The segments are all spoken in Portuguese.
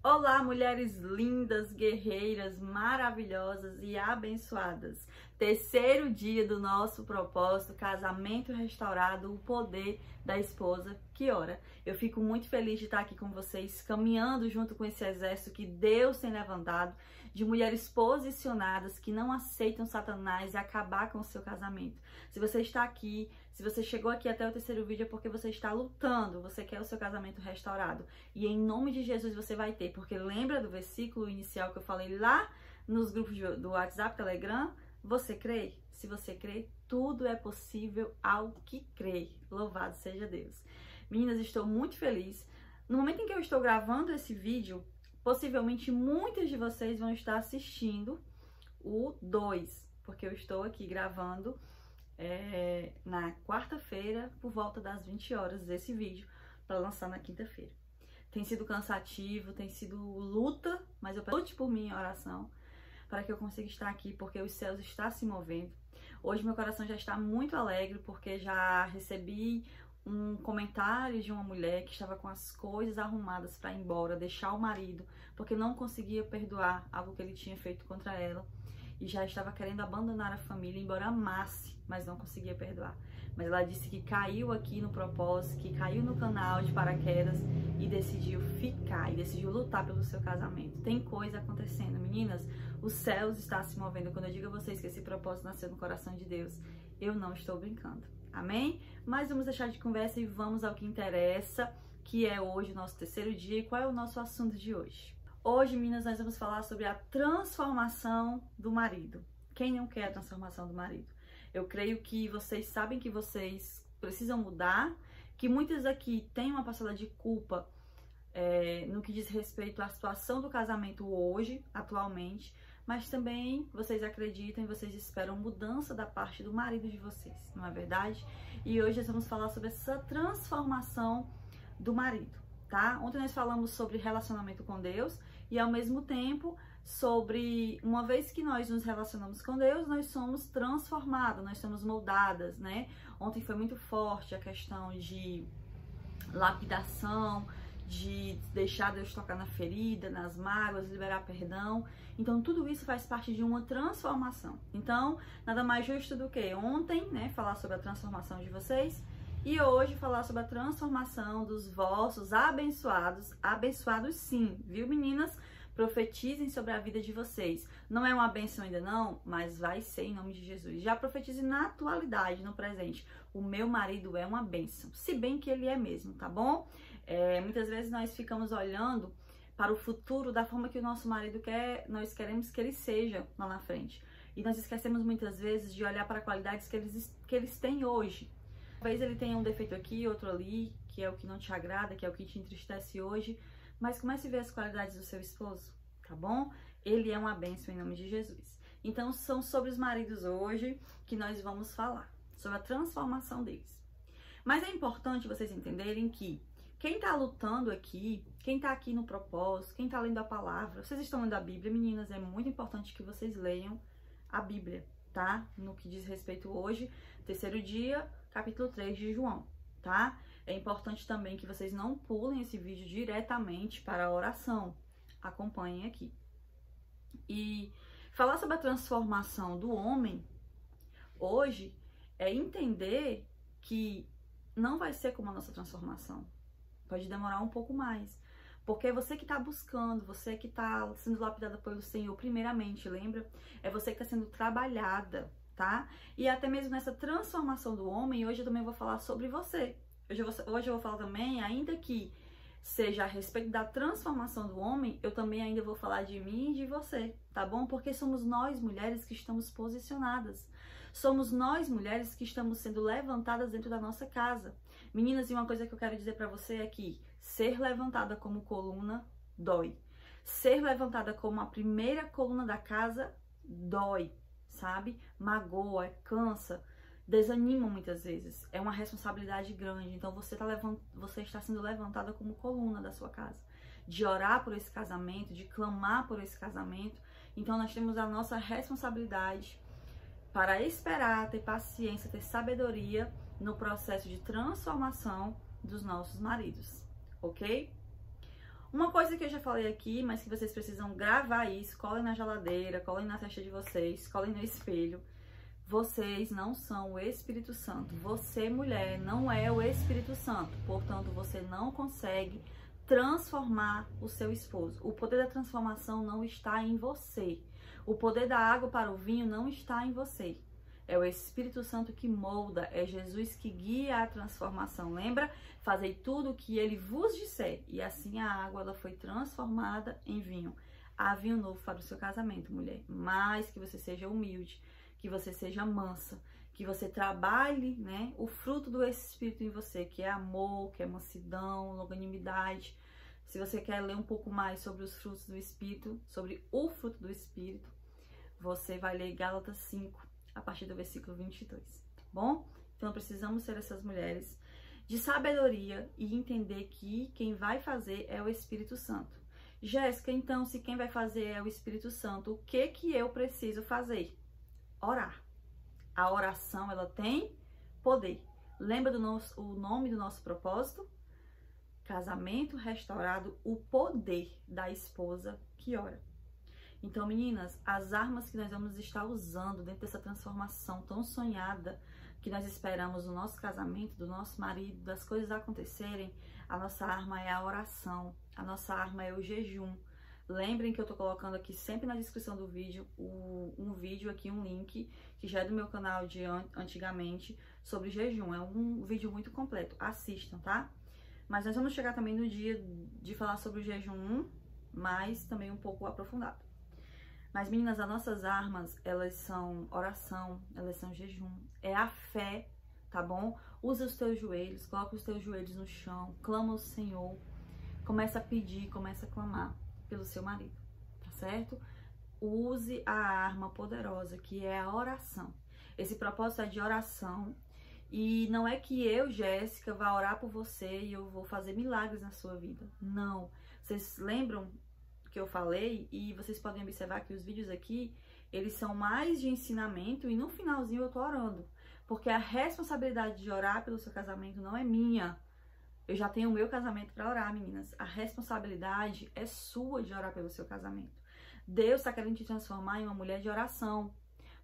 Olá, mulheres lindas, guerreiras, maravilhosas e abençoadas. Terceiro dia do nosso propósito, casamento restaurado, o poder da esposa que ora. Eu fico muito feliz de estar aqui com vocês, caminhando junto com esse exército que Deus tem levantado, de mulheres posicionadas que não aceitam Satanás e acabar com o seu casamento. Se você está aqui, se você chegou aqui até o terceiro vídeo é porque você está lutando, você quer o seu casamento restaurado. E em nome de Jesus você vai ter, porque lembra do versículo inicial que eu falei lá nos grupos do WhatsApp, Telegram? Você crê? Se você crê, tudo é possível ao que crê. Louvado seja Deus. Meninas, estou muito feliz. No momento em que eu estou gravando esse vídeo, possivelmente muitas de vocês vão estar assistindo o 2, porque eu estou aqui gravando na quarta-feira, por volta das 20 horas, esse vídeo, para lançar na quinta-feira. Tem sido cansativo, tem sido luta, mas eu lute por mim em oração, para que eu consiga estar aqui, porque os céus estão se movendo. Hoje meu coração já está muito alegre, porque já recebi um comentário de uma mulher que estava com as coisas arrumadas para ir embora, deixar o marido, porque não conseguia perdoar algo que ele tinha feito contra ela. E já estava querendo abandonar a família, embora amasse, mas não conseguia perdoar. Mas ela disse que caiu aqui no propósito, que caiu no canal de paraquedas e decidiu ficar, e decidiu lutar pelo seu casamento. Tem coisa acontecendo, meninas, os céus estão se movendo. Quando eu digo a vocês que esse propósito nasceu no coração de Deus, eu não estou brincando, amém? Mas vamos deixar de conversa e vamos ao que interessa, que é hoje o nosso terceiro dia. E qual é o nosso assunto de hoje? Hoje, meninas, nós vamos falar sobre a transformação do marido. Quem não quer a transformação do marido? Eu creio que vocês sabem que vocês precisam mudar, que muitas aqui têm uma parcela de culpa no que diz respeito à situação do casamento hoje, atualmente, mas também vocês acreditam e vocês esperam mudança da parte do marido de vocês, não é verdade? E hoje nós vamos falar sobre essa transformação do marido, tá? Ontem nós falamos sobre relacionamento com Deus e ao mesmo tempo sobre, uma vez que nós nos relacionamos com Deus, nós somos transformadas, nós somos moldadas, né? Ontem foi muito forte a questão de lapidação, de deixar Deus tocar na ferida, nas mágoas, liberar perdão. Então tudo isso faz parte de uma transformação. Então nada mais justo do que ontem, né, falar sobre a transformação de vocês e hoje falar sobre a transformação dos vossos abençoados. Abençoados sim, viu, meninas? Profetizem sobre a vida de vocês. Não é uma bênção ainda não, mas vai ser em nome de Jesus. Já profetize na atualidade, no presente. O meu marido é uma bênção, se bem que ele é mesmo, tá bom? Muitas vezes nós ficamos olhando para o futuro da forma que o nosso marido quer, nós queremos que ele seja lá na frente. E nós esquecemos muitas vezes de olhar para qualidades que eles têm hoje. Talvez ele tenha um defeito aqui, outro ali, que é o que não te agrada, que é o que te entristece hoje. Mas comece a ver as qualidades do seu esposo, tá bom? Ele é uma bênção em nome de Jesus. Então são sobre os maridos hoje que nós vamos falar, sobre a transformação deles. Mas é importante vocês entenderem que quem tá lutando aqui, quem tá aqui no propósito, quem tá lendo a palavra, vocês estão lendo a Bíblia, meninas, é muito importante que vocês leiam a Bíblia, tá? No que diz respeito hoje, terceiro dia, capítulo 3 de João, tá? É importante também que vocês não pulem esse vídeo diretamente para a oração. Acompanhem aqui. E falar sobre a transformação do homem hoje é entender que não vai ser como a nossa transformação. Pode demorar um pouco mais. Porque é você que está buscando, você que está sendo lapidada pelo Senhor, primeiramente, lembra? É você que está sendo trabalhada, tá? E até mesmo nessa transformação do homem, hoje eu também vou falar sobre você. Hoje eu vou falar também, ainda que seja a respeito da transformação do homem, eu também ainda vou falar de mim e de você, tá bom? Porque somos nós, mulheres, que estamos posicionadas. Somos nós, mulheres, que estamos sendo levantadas dentro da nossa casa. Meninas, e uma coisa que eu quero dizer pra você é que ser levantada como coluna dói. Ser levantada como a primeira coluna da casa dói, sabe? Magoa, cansa, desanima muitas vezes. É uma responsabilidade grande. Então você está sendo levantada como coluna da sua casa. De orar por esse casamento, de clamar por esse casamento. Então nós temos a nossa responsabilidade para esperar, ter paciência, ter sabedoria no processo de transformação dos nossos maridos, ok? Uma coisa que eu já falei aqui, mas que vocês precisam gravar isso, colhem na geladeira, colhem na testa de vocês, colhem no espelho. Vocês não são o Espírito Santo. Você, mulher, não é o Espírito Santo. Portanto, você não consegue transformar o seu esposo. O poder da transformação não está em você. O poder da água para o vinho não está em você. É o Espírito Santo que molda, é Jesus que guia a transformação. Lembra? Fazei tudo o que ele vos disser. E assim a água ela foi transformada em vinho. Há vinho novo para o seu casamento, mulher. Mas que você seja humilde, que você seja mansa, que você trabalhe, né, o fruto do Espírito em você, que é amor, que é mansidão, longanimidade. Se você quer ler um pouco mais sobre os frutos do Espírito, sobre o fruto do Espírito, você vai ler Gálatas 5, a partir do versículo 22, tá bom? Então precisamos ser essas mulheres de sabedoria e entender que quem vai fazer é o Espírito Santo. Jéssica, então, se quem vai fazer é o Espírito Santo, o que eu preciso fazer? Orar. A oração, ela tem poder. Lembra o nome do nosso propósito? Casamento restaurado, o poder da esposa que ora. Então, meninas, as armas que nós vamos estar usando dentro dessa transformação tão sonhada que nós esperamos no nosso casamento, do nosso marido, das coisas acontecerem, a nossa arma é a oração, a nossa arma é o jejum. Lembrem que eu tô colocando aqui sempre na descrição do vídeo um vídeo aqui, um link, que já é do meu canal de antigamente, sobre jejum. É um vídeo muito completo, assistam, tá? Mas nós vamos chegar também no dia de falar sobre o jejum, mas também um pouco aprofundado. Mas, meninas, as nossas armas, elas são oração, elas são jejum, é a fé, tá bom? Usa os teus joelhos, coloca os teus joelhos no chão, clama ao Senhor, começa a pedir, começa a clamar pelo seu marido, tá certo? Use a arma poderosa, que é a oração. Esse propósito é de oração, e não é que eu, Jéssica, vá orar por você e eu vou fazer milagres na sua vida. Não. Vocês lembram que eu falei, e vocês podem observar que os vídeos aqui, eles são mais de ensinamento e no finalzinho eu tô orando, porque a responsabilidade de orar pelo seu casamento não é minha. Eu já tenho o meu casamento para orar, meninas. A responsabilidade é sua de orar pelo seu casamento. Deus está querendo te transformar em uma mulher de oração,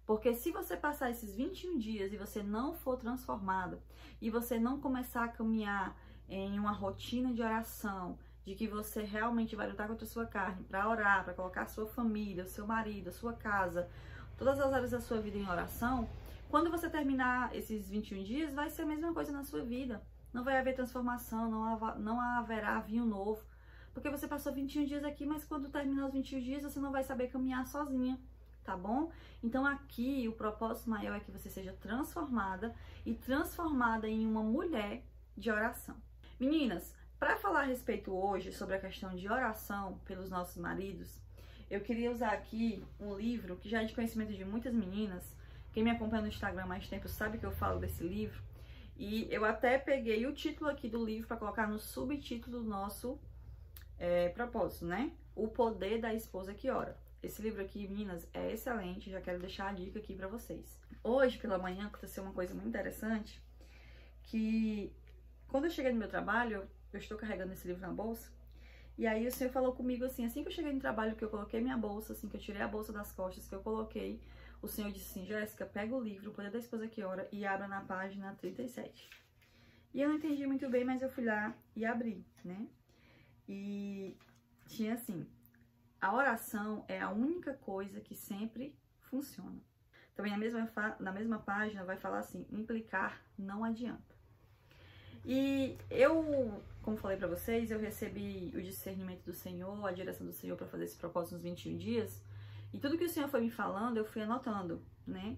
porque se você passar esses 21 dias e você não for transformada, e você não começar a caminhar em uma rotina de oração, de que você realmente vai lutar contra a sua carne, para orar, para colocar a sua família, o seu marido, a sua casa, todas as áreas da sua vida em oração, quando você terminar esses 21 dias, vai ser a mesma coisa na sua vida. Não vai haver transformação, não haverá vinho novo, porque você passou 21 dias aqui, mas quando terminar os 21 dias, você não vai saber caminhar sozinha, tá bom? Então aqui, o propósito maior é que você seja transformada e transformada em uma mulher de oração. Meninas, para falar a respeito hoje sobre a questão de oração pelos nossos maridos, eu queria usar aqui um livro que já é de conhecimento de muitas meninas. Quem me acompanha no Instagram há mais tempo sabe que eu falo desse livro. E eu até peguei o título aqui do livro para colocar no subtítulo do nosso propósito, né? O Poder da Esposa que Ora. Esse livro aqui, meninas, é excelente. Já quero deixar a dica aqui para vocês. Hoje, pela manhã, aconteceu uma coisa muito interessante, que quando eu cheguei no meu trabalho, eu estou carregando esse livro na bolsa, e aí o Senhor falou comigo assim que eu cheguei no trabalho, que eu coloquei minha bolsa, assim que eu tirei a bolsa das costas, que eu coloquei, o Senhor disse assim: Jéssica, pega o livro, O Poder da Esposa que Ora, e abra na página 37. E eu não entendi muito bem, mas eu fui lá e abri, né? E tinha assim: a oração é a única coisa que sempre funciona. Também na mesma página vai falar assim: implicar não adianta. E eu, como falei pra vocês, eu recebi o discernimento do Senhor, a direção do Senhor para fazer esse propósito nos 21 dias. E tudo que o Senhor foi me falando, eu fui anotando, né?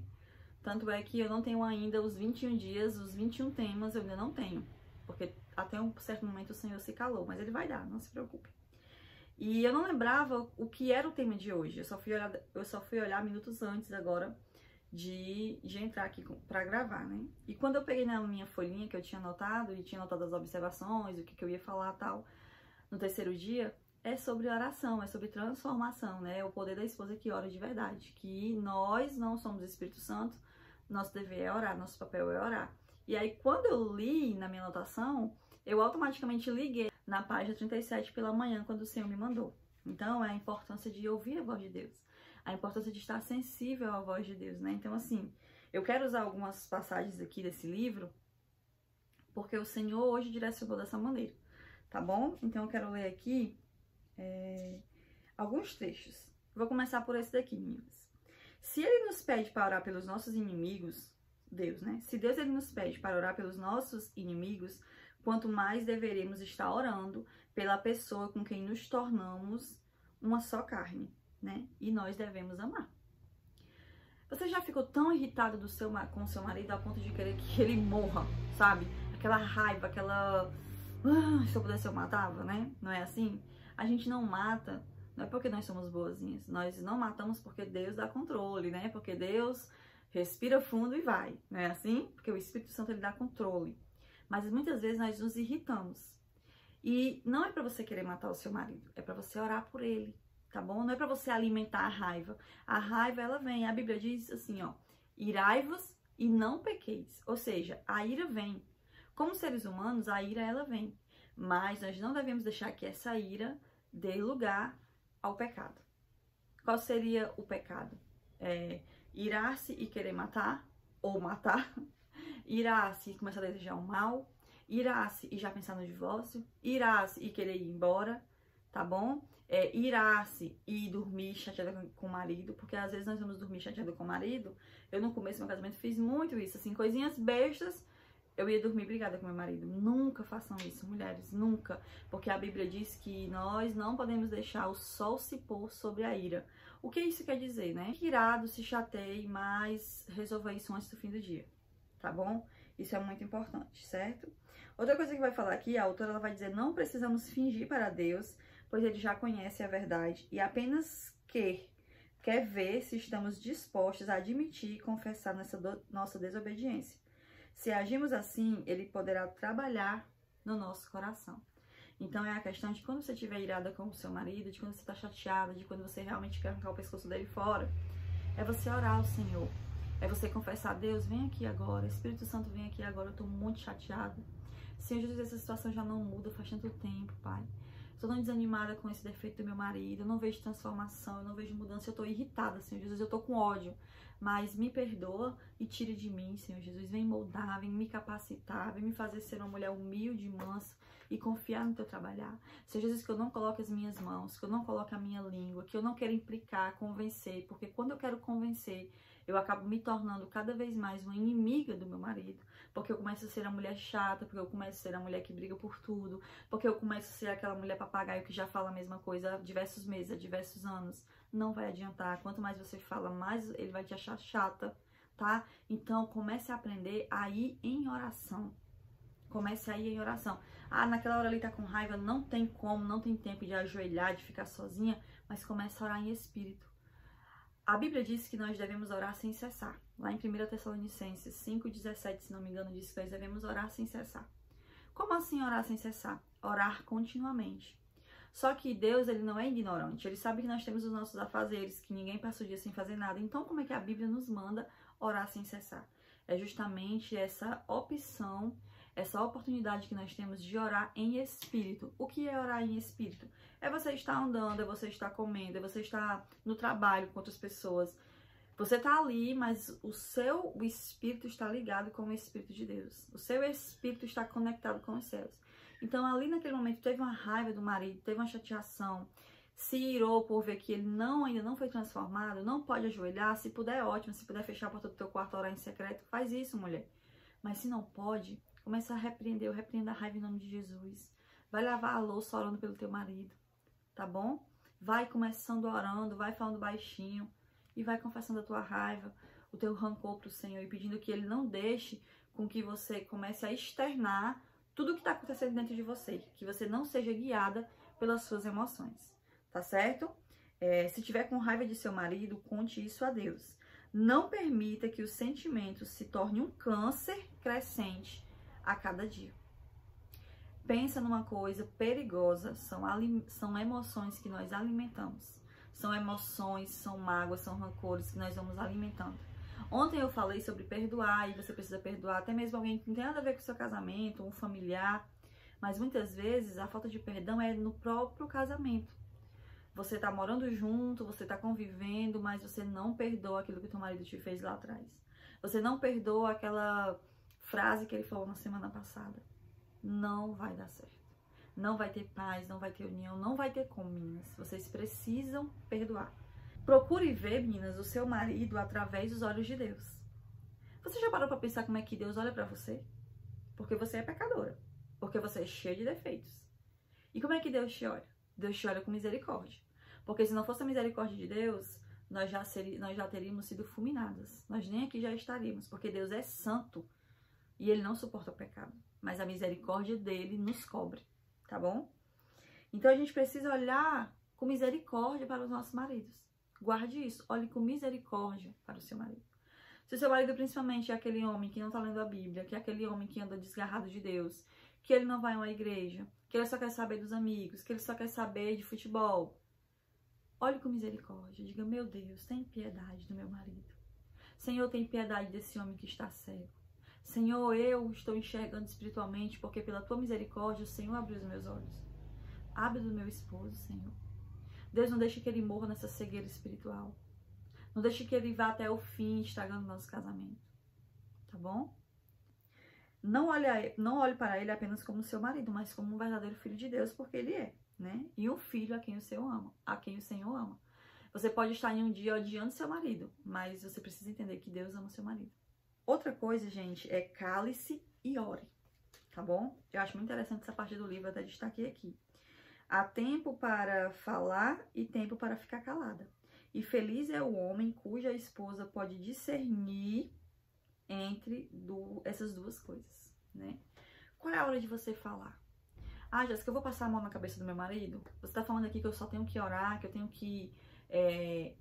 Tanto é que eu não tenho ainda os 21 dias, os 21 temas, eu ainda não tenho. Porque até um certo momento o Senhor se calou, mas Ele vai dar, não se preocupe. E eu não lembrava o que era o tema de hoje, eu só fui olhar minutos antes agora de entrar aqui pra gravar, né? E quando eu peguei na minha folhinha que eu tinha anotado, e tinha anotado as observações, o que eu ia falar e tal, no terceiro dia, é sobre oração, é sobre transformação, né? É o poder da esposa que ora de verdade, que nós não somos Espírito Santo, nosso dever é orar, nosso papel é orar. E aí, quando eu li na minha anotação, eu automaticamente liguei na página 37 pela manhã, quando o Senhor me mandou. Então, é a importância de ouvir a voz de Deus, a importância de estar sensível à voz de Deus, né? Então, assim, eu quero usar algumas passagens aqui desse livro, porque o Senhor hoje direcionou dessa maneira, tá bom? Então, eu quero ler aqui alguns trechos. Vou começar por esse daqui, meninas. Se Ele nos pede para orar pelos nossos inimigos, Deus, né? Se Deus ele nos pede para orar pelos nossos inimigos, quanto mais deveremos estar orando pela pessoa com quem nos tornamos uma só carne, né? E nós devemos amar. Você já ficou tão irritado com o seu marido ao ponto de querer que ele morra, sabe? Aquela raiva, aquela... se eu pudesse eu matava, né? Não é assim? A gente não mata, não é porque nós somos boazinhas. Nós não matamos porque Deus dá controle, né? Porque Deus respira fundo e vai, não é assim? Porque o Espírito Santo ele dá controle. Mas muitas vezes nós nos irritamos. E não é pra você querer matar o seu marido, é pra você orar por ele, tá bom? Não é pra você alimentar a raiva. A raiva, ela vem. A Bíblia diz assim, ó: irai-vos e não pequeis. Ou seja, a ira vem. Como seres humanos, a ira, ela vem. Mas nós não devemos deixar que essa ira dê lugar ao pecado. Qual seria o pecado? Irar-se e querer matar, ou matar. Irar-se e começar a desejar o mal. Irar-se e já pensar no divórcio. Irar-se e querer ir embora, tá bom? Irar-se e dormir chateada com o marido, porque às vezes nós vamos dormir chateada com o marido. Eu no começo do meu casamento fiz muito isso, assim, coisinhas bestas. Eu ia dormir brigada com meu marido. Nunca façam isso, mulheres, nunca. Porque a Bíblia diz que nós não podemos deixar o sol se pôr sobre a ira. O que isso quer dizer, né? Irado, se chateie, mas resolva isso antes do fim do dia, tá bom? Isso é muito importante, certo? Outra coisa que vai falar aqui, a autora ela vai dizer: não precisamos fingir para Deus, pois Ele já conhece a verdade e apenas quer ver se estamos dispostos a admitir e confessar nossa desobediência. Se agimos assim, Ele poderá trabalhar no nosso coração. Então, é a questão de quando você estiver irada com o seu marido, de quando você está chateada, de quando você realmente quer arrancar o pescoço dele fora, é você orar ao Senhor. É você confessar: Deus, vem aqui agora, Espírito Santo, vem aqui agora, eu tô muito chateada. Senhor Jesus, essa situação já não muda faz tanto tempo, Pai. Estou tão desanimada com esse defeito do meu marido, eu não vejo transformação, eu não vejo mudança, eu tô irritada, Senhor Jesus, eu tô com ódio. Mas me perdoa e tire de mim, Senhor Jesus, vem moldar, vem me capacitar, vem me fazer ser uma mulher humilde e mansa e confiar no teu trabalhar. Senhor Jesus, que eu não coloque as minhas mãos, que eu não coloque a minha língua, que eu não quero implicar, convencer, porque quando eu quero convencer, eu acabo me tornando cada vez mais uma inimiga do meu marido, porque eu começo a ser a mulher chata, porque eu começo a ser a mulher que briga por tudo, porque eu começo a ser aquela mulher papagaio que já fala a mesma coisa há diversos meses, há diversos anos. Não vai adiantar. Quanto mais você fala, mais ele vai te achar chata, tá? Então, comece a aprender a ir em oração. Comece a ir em oração. Ah, naquela hora ali tá com raiva, não tem como, não tem tempo de ajoelhar, de ficar sozinha, mas comece a orar em espírito. A Bíblia diz que nós devemos orar sem cessar. Lá em 1 Tessalonicenses 5,17, se não me engano, diz que nós devemos orar sem cessar. Como assim orar sem cessar? Orar continuamente. Só que Deus, ele não é ignorante. Ele sabe que nós temos os nossos afazeres, que ninguém passa o dia sem fazer nada. Então, como é que a Bíblia nos manda orar sem cessar? É justamente essa opção, essa oportunidade que nós temos de orar em espírito. O que é orar em espírito? É você estar andando, é você estar comendo, é você estar no trabalho com outras pessoas. Você está ali, mas o espírito está ligado com o Espírito de Deus. O seu espírito está conectado com os céus. Então, ali naquele momento, teve uma raiva do marido, teve uma chateação, se irou por ver que ele ainda não foi transformado, não pode ajoelhar. Se puder, é ótimo. Se puder fechar a porta do teu quarto, orar em secreto, faz isso, mulher. Mas se não pode, começa a repreender. Eu repreendo a raiva em nome de Jesus. Vai lavar a louça orando pelo teu marido, tá bom? Vai começando orando, vai falando baixinho e vai confessando a tua raiva, o teu rancor pro Senhor e pedindo que Ele não deixe com que você comece a externar tudo o que está acontecendo dentro de você, que você não seja guiada pelas suas emoções, tá certo? Se tiver com raiva de seu marido, conte isso a Deus. Não permita que o sentimento se torne um câncer crescente a cada dia. Pensa numa coisa perigosa, são emoções que nós alimentamos. São emoções, são mágoas, são rancores que nós vamos alimentando. Ontem eu falei sobre perdoar, e você precisa perdoar até mesmo alguém que não tem nada a ver com o seu casamento, um familiar. Mas muitas vezes a falta de perdão é no próprio casamento. Você tá morando junto, você tá convivendo, mas você não perdoa aquilo que teu marido te fez lá atrás. Você não perdoa aquela frase que ele falou na semana passada. Não vai dar certo. Não vai ter paz, não vai ter união, não vai ter como, meninas. Vocês precisam perdoar. Procure ver, meninas, o seu marido através dos olhos de Deus. Você já parou pra pensar como é que Deus olha pra você? Porque você é pecadora. Porque você é cheia de defeitos. E como é que Deus te olha? Deus te olha com misericórdia. Porque se não fosse a misericórdia de Deus, nós já teríamos sido fulminadas. Nós nem aqui já estaríamos. Porque Deus é santo e Ele não suporta o pecado. Mas a misericórdia dele nos cobre. Tá bom? Então a gente precisa olhar com misericórdia para os nossos maridos. Guarde isso. Olhe com misericórdia para o seu marido. Se o seu marido principalmente é aquele homem que não está lendo a Bíblia, que é aquele homem que anda desgarrado de Deus, que ele não vai a uma igreja, que ele só quer saber dos amigos, que ele só quer saber de futebol, olhe com misericórdia. Diga, meu Deus, tem piedade do meu marido. Senhor, tem piedade desse homem que está cego. Senhor, eu estou enxergando espiritualmente, porque pela tua misericórdia, o Senhor abriu os meus olhos. Abre do meu esposo, Senhor. Deus, não deixe que ele morra nessa cegueira espiritual. Não deixe que ele vá até o fim, estragando nosso casamento. Tá bom? Não olhe para ele apenas como seu marido, mas como um verdadeiro filho de Deus, porque ele é, né? E um filho a quem o Senhor ama, Você pode estar em um dia odiando seu marido, mas você precisa entender que Deus ama seu marido. Outra coisa, gente, é cale-se e ore, tá bom? Eu acho muito interessante essa parte do livro, até destaquei aqui. Há tempo para falar e tempo para ficar calada. E feliz é o homem cuja esposa pode discernir entre essas duas coisas, né? Qual é a hora de você falar? Ah, Jéssica, eu vou passar a mão na cabeça do meu marido? Você tá falando aqui que eu só tenho que orar, que eu tenho que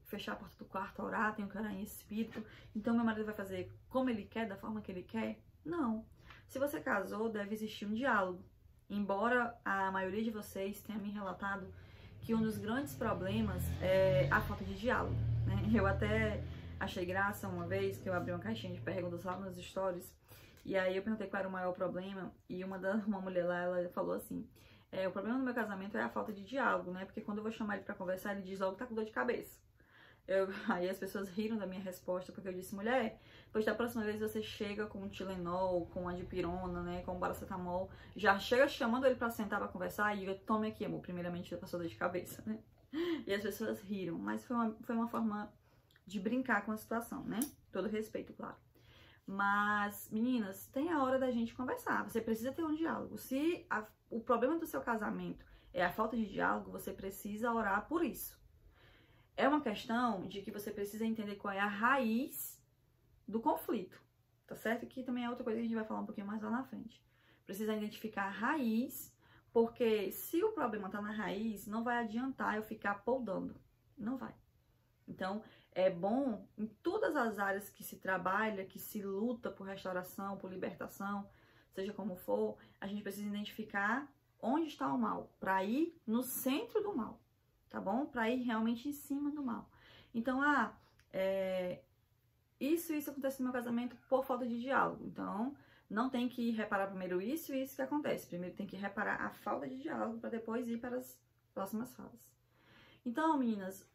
fechar a porta do quarto, orar, tenho que orar em espírito. Então meu marido vai fazer como ele quer, da forma que ele quer? Não. Se você casou, deve existir um diálogo. Embora a maioria de vocês tenha me relatado que um dos grandes problemas é a falta de diálogo, né? Eu até achei graça uma vez que eu abri uma caixinha de perguntas lá nos stories, e aí eu perguntei qual era o maior problema, e uma mulher lá, ela falou assim, o problema do meu casamento é a falta de diálogo, né? Porque quando eu vou chamar ele pra conversar, ele diz logo que tá com dor de cabeça. Aí as pessoas riram da minha resposta, porque eu disse, mulher, pois da próxima vez você chega com um Tilenol, com a dipirona, né, com um paracetamol, já chega chamando ele pra sentar pra conversar e diga, tome aqui, amor, primeiramente eu passou dor de cabeça, né? E as pessoas riram, mas foi uma forma de brincar com a situação, né? Todo respeito, claro. Mas, meninas, tem a hora da gente conversar, você precisa ter um diálogo. Se o problema do seu casamento é a falta de diálogo, você precisa orar por isso. É uma questão de que você precisa entender qual é a raiz do conflito, tá certo? Que também é outra coisa que a gente vai falar um pouquinho mais lá na frente. Precisa identificar a raiz, porque se o problema tá na raiz, não vai adiantar eu ficar podando, não vai. Então, é bom em todas as áreas que se trabalha, que se luta por restauração, por libertação, seja como for, a gente precisa identificar onde está o mal, para ir no centro do mal. Tá bom? Para ir realmente em cima do mal. Então, isso acontece no meu casamento por falta de diálogo. Então, não tem que reparar primeiro isso e isso que acontece. Primeiro tem que reparar a falta de diálogo para depois ir para as próximas fases. Então, meninas,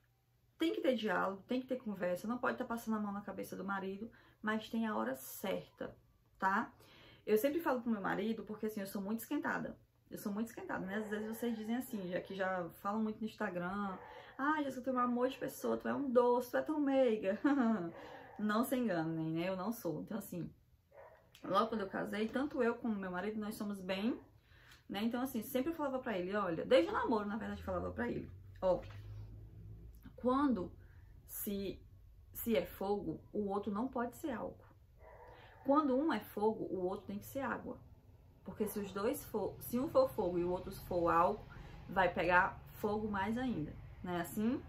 tem que ter diálogo, tem que ter conversa. Não pode estar passando a mão na cabeça do marido, mas tem a hora certa, tá? Eu sempre falo pro meu marido, porque assim, eu sou muito esquentada. Eu sou muito esquentada, né? Às vezes vocês dizem assim, já que já falam muito no Instagram. Ah, Jéssica, tu é um amor de pessoa, tu é um doce, tu é tão meiga. Não se enganem, né? Eu não sou. Então, assim, logo quando eu casei, tanto eu como meu marido, nós somos bem, né? Então, assim, sempre eu falava pra ele, olha, desde o namoro, na verdade, eu falava pra ele, ó, quando se é fogo, o outro não pode ser álcool. Quando um é fogo, o outro tem que ser água. Porque se os dois se um for fogo e o outro for álcool, vai pegar fogo mais ainda, né? Assim,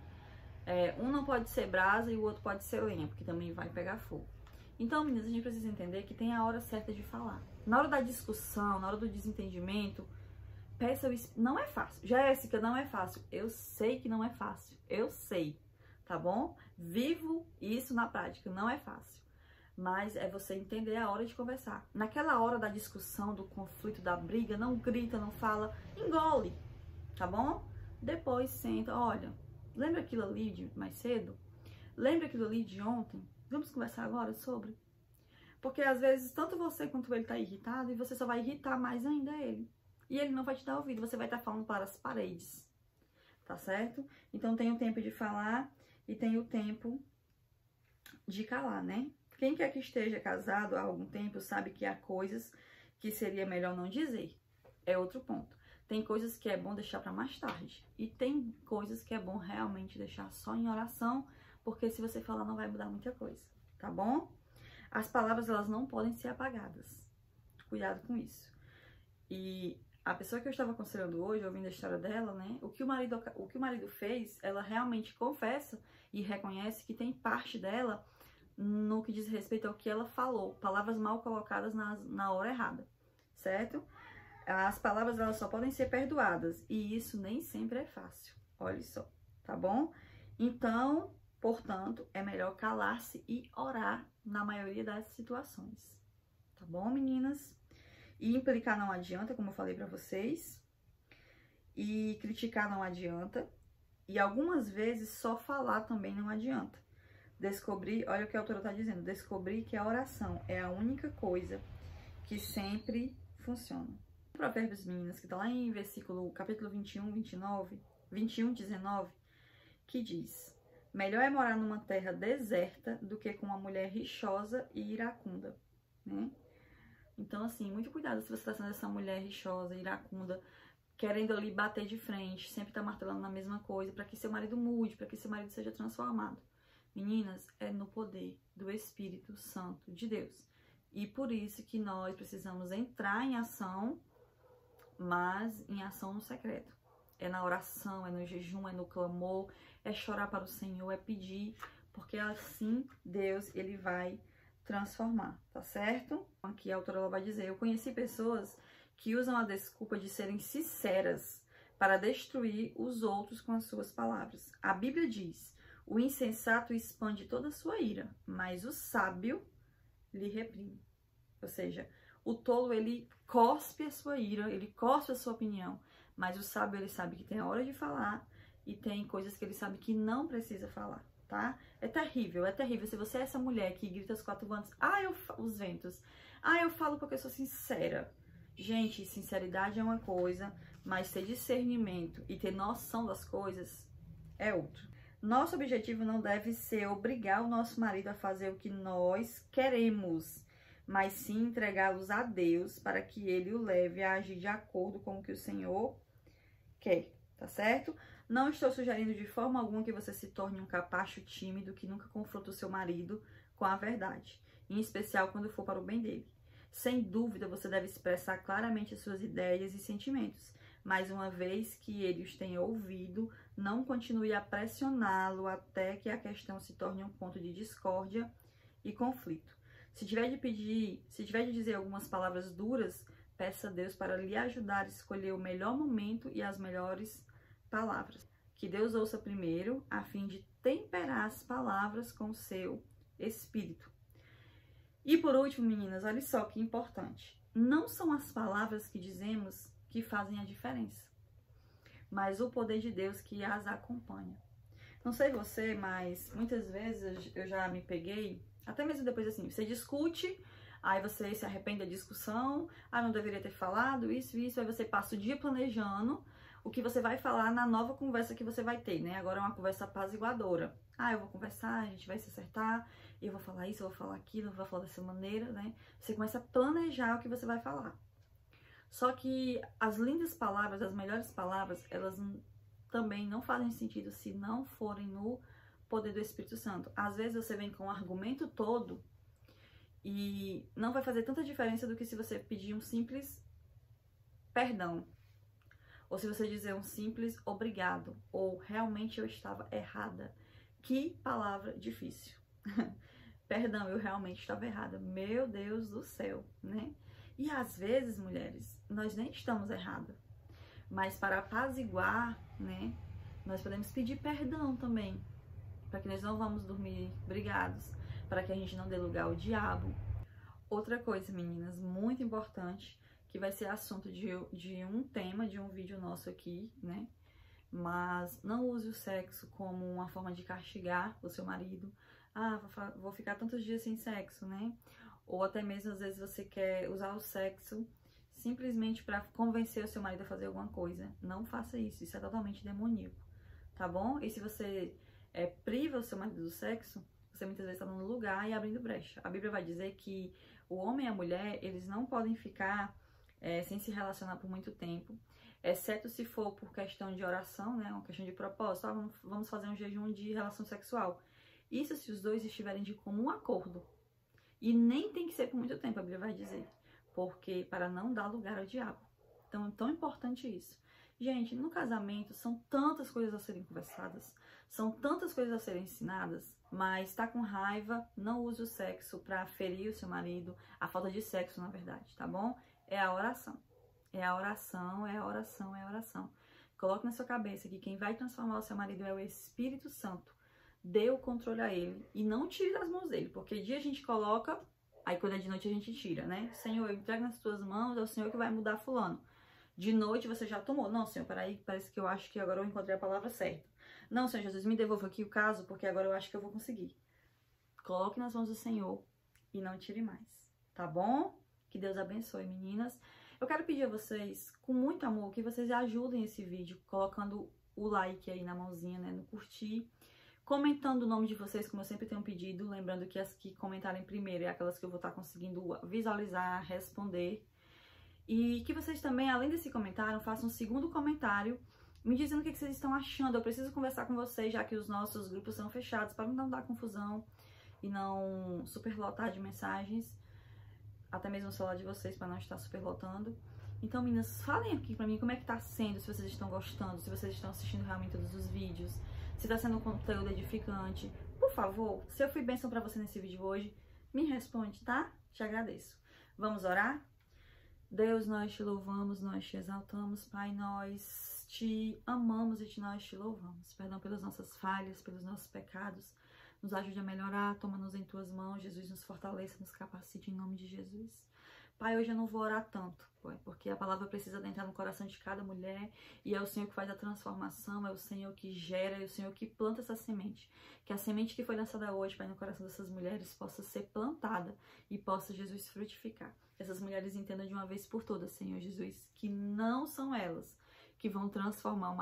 um não pode ser brasa e o outro pode ser lenha, porque também vai pegar fogo. Então, meninas, a gente precisa entender que tem a hora certa de falar. Na hora da discussão, na hora do desentendimento, peça o... Não é fácil. Jéssica, não é fácil. Eu sei que não é fácil. Eu sei, tá bom? Vivo isso na prática, não é fácil. Mas é você entender a hora de conversar. Naquela hora da discussão, do conflito, da briga, não grita, não fala, engole, tá bom? Depois senta, olha, lembra aquilo ali de mais cedo? Lembra aquilo ali de ontem? Vamos conversar agora sobre? Porque às vezes tanto você quanto ele tá irritado e você só vai irritar mais ainda ele. E ele não vai te dar ouvido, você vai estar falando para as paredes, tá certo? Então tem o tempo de falar e tem o tempo de calar, né? Quem quer que esteja casado há algum tempo sabe que há coisas que seria melhor não dizer. É outro ponto. Tem coisas que é bom deixar para mais tarde. E tem coisas que é bom realmente deixar só em oração, porque se você falar não vai mudar muita coisa, tá bom? As palavras, elas não podem ser apagadas. Cuidado com isso. E a pessoa que eu estava aconselhando hoje, ouvindo a história dela, né? O que o marido fez, ela realmente confessa e reconhece que tem parte dela no que diz respeito ao que ela falou. Palavras mal colocadas na hora errada, certo? As palavras, elas só podem ser perdoadas. E isso nem sempre é fácil. Olha só, tá bom? Então, portanto, é melhor calar-se e orar na maioria das situações. Tá bom, meninas? E implicar não adianta, como eu falei pra vocês. E criticar não adianta. E algumas vezes só falar também não adianta. Descobrir, olha o que a autora tá dizendo, descobrir que a oração é a única coisa que sempre funciona. Provérbios, meninas, que tá lá em capítulo 21, 19, que diz: melhor é morar numa terra deserta do que com uma mulher rixosa e iracunda, né? Então, assim, muito cuidado se você tá sendo essa mulher rixosa, iracunda, querendo ali bater de frente, sempre tá martelando na mesma coisa, para que seu marido mude, para que seu marido seja transformado. Meninas, é no poder do Espírito Santo de Deus. E por isso que nós precisamos entrar em ação, mas em ação no secreto. É na oração, é no jejum, é no clamor, é chorar para o Senhor, é pedir, porque assim Deus, ele vai transformar, tá certo? Aqui a autora ela vai dizer: eu conheci pessoas que usam a desculpa de serem sinceras para destruir os outros com as suas palavras. A Bíblia diz: o insensato expande toda a sua ira, mas o sábio lhe reprime. Ou seja, o tolo, ele cospe a sua ira, ele cospe a sua opinião, mas o sábio, ele sabe que tem a hora de falar e tem coisas que ele sabe que não precisa falar, tá? É terrível, é terrível. Se você é essa mulher que grita aos 4 ventos, os ventos, eu falo porque eu sou sincera. Gente, sinceridade é uma coisa, mas ter discernimento e ter noção das coisas é outra. Nosso objetivo não deve ser obrigar o nosso marido a fazer o que nós queremos, mas sim entregá-los a Deus para que ele o leve a agir de acordo com o que o Senhor quer, tá certo? Não estou sugerindo de forma alguma que você se torne um capacho tímido que nunca confronta o seu marido com a verdade, em especial quando for para o bem dele. Sem dúvida, você deve expressar claramente as suas ideias e sentimentos, mas uma vez que ele os tenha ouvido, não continue a pressioná-lo até que a questão se torne um ponto de discórdia e conflito. Se tiver de dizer algumas palavras duras, peça a Deus para lhe ajudar a escolher o melhor momento e as melhores palavras. Que Deus ouça primeiro, a fim de temperar as palavras com o seu espírito. E por último, meninas, olha só que importante. Não são as palavras que dizemos que fazem a diferença, mas o poder de Deus que as acompanha. Não sei você, mas muitas vezes eu já me peguei, até mesmo depois assim, você discute, aí você se arrepende da discussão, não deveria ter falado isso, aí você passa o dia planejando o que você vai falar na nova conversa que você vai ter, né? Agora é uma conversa apaziguadora. Eu vou conversar, a gente vai se acertar, eu vou falar isso, eu vou falar aquilo, eu vou falar dessa maneira, né? Você começa a planejar o que você vai falar. Só que as lindas palavras, as melhores palavras, elas também não fazem sentido se não forem no poder do Espírito Santo. Às vezes você vem com o argumento todo e não vai fazer tanta diferença do que se você pedir um simples perdão. Ou se você dizer um simples obrigado. Ou realmente eu estava errada. Que palavra difícil. Perdão, eu realmente estava errada. Meu Deus do céu, né? E às vezes, mulheres, nós nem estamos erradas. Mas para apaziguar, né, nós podemos pedir perdão também. Para que nós não vamos dormir brigados. para que a gente não dê lugar ao diabo. Outra coisa, meninas, muito importante, que vai ser assunto de um tema, de um vídeo nosso aqui, né? Mas não use o sexo como uma forma de castigar o seu marido. Ah, vou ficar tantos dias sem sexo, né? Ou até mesmo, às vezes, você quer usar o sexo simplesmente para convencer o seu marido a fazer alguma coisa. Não faça isso, isso é totalmente demoníaco, tá bom? E se você priva o seu marido do sexo, você muitas vezes está dando lugar e abrindo brecha. A Bíblia vai dizer que o homem e a mulher, eles não podem ficar sem se relacionar por muito tempo, exceto se for por questão de oração, né? Uma questão de propósito. Vamos fazer um jejum de relação sexual. Isso se os dois estiverem de comum acordo. E nem tem que ser por muito tempo, a Bíblia vai dizer. Porque para não dar lugar ao diabo. Então é tão importante isso. Gente, no casamento são tantas coisas a serem conversadas, são tantas coisas a serem ensinadas, mas tá com raiva, não use o sexo para ferir o seu marido, a falta de sexo, na verdade, tá bom? É a oração. É a oração, é a oração, é a oração. Coloque na sua cabeça que quem vai transformar o seu marido é o Espírito Santo. Dê o controle a ele e não tire das mãos dele, porque dia a gente coloca, aí quando é de noite a gente tira, né? Senhor, eu entrego nas tuas mãos, é o Senhor que vai mudar fulano. De noite você já tomou. Não, Senhor, peraí, parece que eu acho que agora eu encontrei a palavra certa. Não, Senhor Jesus, me devolva aqui o caso, porque agora eu acho que eu vou conseguir. Coloque nas mãos do Senhor e não tire mais, tá bom? Que Deus abençoe, meninas. Eu quero pedir a vocês, com muito amor, que vocês ajudem esse vídeo, colocando o like aí na mãozinha, né, no curtir, comentando o nome de vocês, como eu sempre tenho pedido, lembrando que as que comentarem primeiro é aquelas que eu vou estar conseguindo visualizar, responder. E que vocês também, além desse comentário, façam um segundo comentário me dizendo o que vocês estão achando. Eu preciso conversar com vocês, já que os nossos grupos são fechados, para não dar confusão e não superlotar de mensagens, até mesmo o celular de vocês, para não estar superlotando. Então, meninas, falem aqui pra mim como é que tá sendo, se vocês estão gostando, se vocês estão assistindo realmente todos os vídeos, se tá sendo um conteúdo edificante. Por favor, se eu fui bênção pra você nesse vídeo hoje, me responde, tá? Te agradeço. Vamos orar? Deus, nós te louvamos, nós te exaltamos, Pai, nós te amamos e nós te louvamos. Perdão pelas nossas falhas, pelos nossos pecados. Nos ajude a melhorar, toma-nos em tuas mãos, Jesus, nos fortaleça, nos capacite em nome de Jesus. Pai, hoje eu não vou orar tanto, porque a palavra precisa entrar no coração de cada mulher e é o Senhor que faz a transformação, é o Senhor que gera, é o Senhor que planta essa semente. Que a semente que foi lançada hoje, Pai, no coração dessas mulheres possa ser plantada e possa, Jesus, frutificar. Essas mulheres entendam de uma vez por todas, Senhor Jesus, que não são elas que vão transformar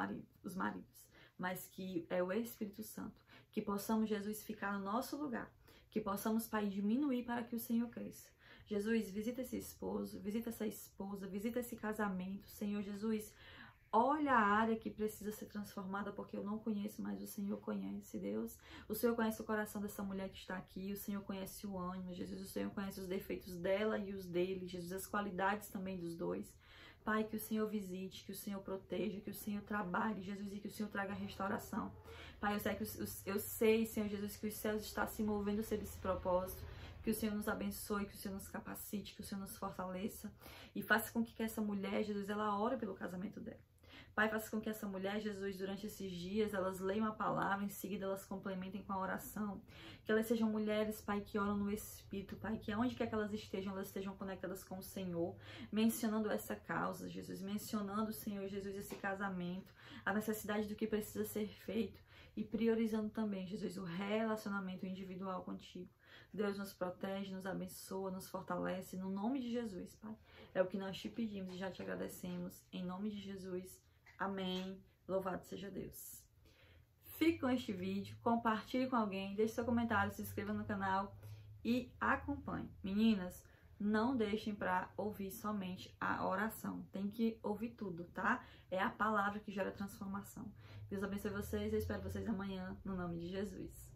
os maridos, mas que é o Espírito Santo. Que possamos, Jesus, ficar no nosso lugar, que possamos, Pai, diminuir para que o Senhor cresça. Jesus, visita esse esposo, visita essa esposa, visita esse casamento. Senhor Jesus, olha a área que precisa ser transformada, porque eu não conheço, mas o Senhor conhece, Deus. O Senhor conhece o coração dessa mulher que está aqui, o Senhor conhece o ânimo, Jesus. O Senhor conhece os defeitos dela e os dele, Jesus, as qualidades também dos dois. Pai, que o Senhor visite, que o Senhor proteja, que o Senhor trabalhe, Jesus, e que o Senhor traga restauração. Pai, eu sei, Senhor Jesus, que os céus estão se movendo sobre esse propósito. Que o Senhor nos abençoe, que o Senhor nos capacite, que o Senhor nos fortaleça. E faça com que essa mulher, Jesus, ela ore pelo casamento dela. Pai, faça com que essa mulher, Jesus, durante esses dias, elas leiam a palavra, em seguida elas complementem com a oração. Que elas sejam mulheres, Pai, que oram no Espírito, Pai, que aonde quer que elas estejam conectadas com o Senhor, mencionando essa causa, Jesus, mencionando, Senhor Jesus, esse casamento, a necessidade do que precisa ser feito e priorizando também, Jesus, o relacionamento individual contigo. Deus nos protege, nos abençoa, nos fortalece, no nome de Jesus, Pai. É o que nós te pedimos e já te agradecemos, em nome de Jesus. Amém. Louvado seja Deus. Fique com este vídeo, compartilhe com alguém, deixe seu comentário, se inscreva no canal e acompanhe. Meninas, não deixem para ouvir somente a oração. Tem que ouvir tudo, tá? É a palavra que gera transformação. Deus abençoe vocês, eu espero vocês amanhã, no nome de Jesus.